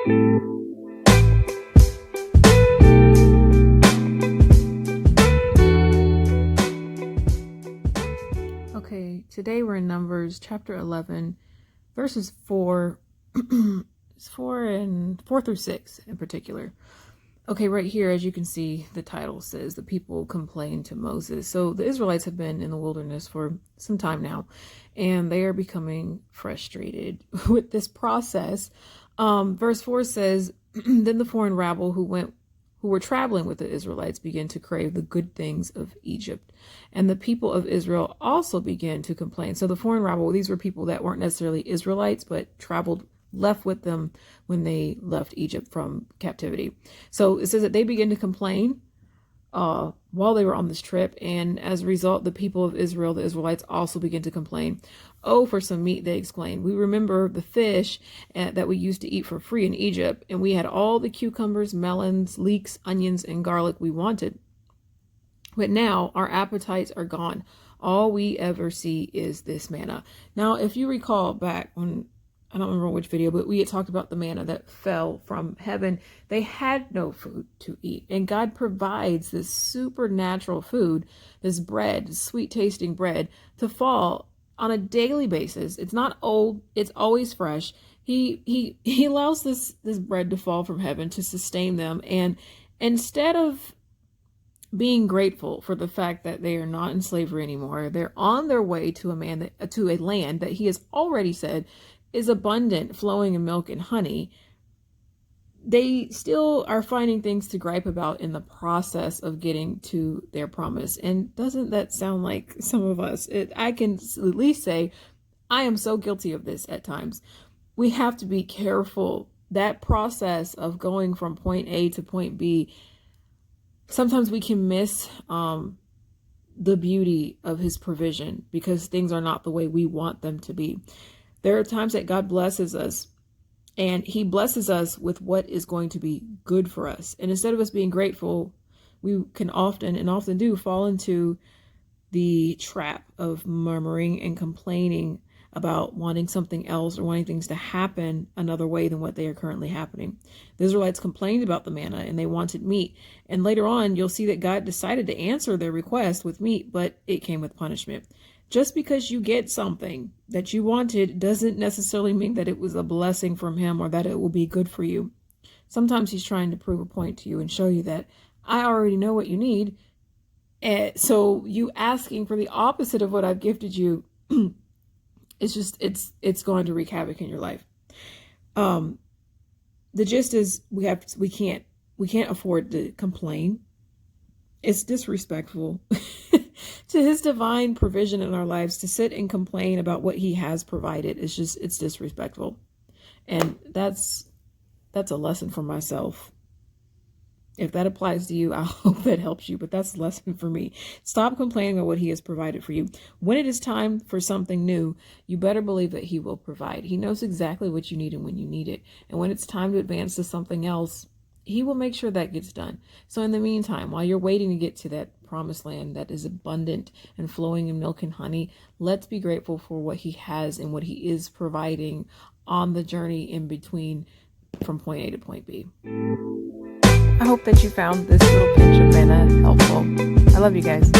Okay, today we're in Numbers chapter 11, verses 4, 4 through 6 in particular. Okay, right here, as you can see, the title says the people complained to Moses. So the Israelites have been in the wilderness for some time now, and they are becoming frustrated with this process. Verse 4 says, then the foreign rabble who were traveling with the Israelites began to crave the good things of Egypt. And the people of Israel also began to complain. So the foreign rabble, these were people that weren't necessarily Israelites, but left with them when they left Egypt from captivity. So it says that they began to complain while they were on this trip. And as a result, the people of Israel, the Israelites, also began to complain. Oh, for some meat, they exclaimed. We remember the fish that we used to eat for free in Egypt, and we had all the cucumbers, melons, leeks, onions, and garlic we wanted. But now our appetites are gone. All we ever see is this manna. Now, if you recall back when, I don't remember which video, but we had talked about the manna that fell from heaven. They had no food to eat. And God provides this supernatural food, this bread, this sweet tasting bread, to fall on a daily basis. It's not old, it's always fresh. He allows this bread to fall from heaven to sustain them. And instead of being grateful for the fact that they are not in slavery anymore, they're on their way to a land that he has already said is abundant, flowing in milk and honey. They still are finding things to gripe about in the process of getting to their promise. And doesn't that sound like some of us? I can at least say I am so guilty of this at times. We have to be careful. That process of going from point A to point B, sometimes we can miss the beauty of his provision because things are not the way we want them to be. There are times that God blesses us, and he blesses us with what is going to be good for us. And instead of us being grateful, we can often do fall into the trap of murmuring and complaining about wanting something else or wanting things to happen another way than what they are currently happening. The Israelites complained about the manna and they wanted meat. And later on, you'll see that God decided to answer their request with meat, but it came with punishment. Just because you get something that you wanted doesn't necessarily mean that it was a blessing from him or that it will be good for you. Sometimes he's trying to prove a point to you and show you that I already know what you need. So you asking for the opposite of what I've gifted you, it's going to wreak havoc in your life. The gist is we can't afford to complain. It's disrespectful to his divine provision in our lives to sit and complain about what he has provided. It's disrespectful. And that's a lesson for myself. If that applies to you, I hope that helps you, but that's a lesson for me. Stop complaining about what he has provided for you. When it is time for something new, you better believe that he will provide. He knows exactly what you need and when you need it. And when it's time to advance to something else, he will make sure that gets done. So in the meantime, while you're waiting to get to that promised land that is abundant and flowing in milk and honey, let's be grateful for what he has and what he is providing on the journey in between from point A to point B. I hope that you found this little pinch of manna helpful. I love you guys.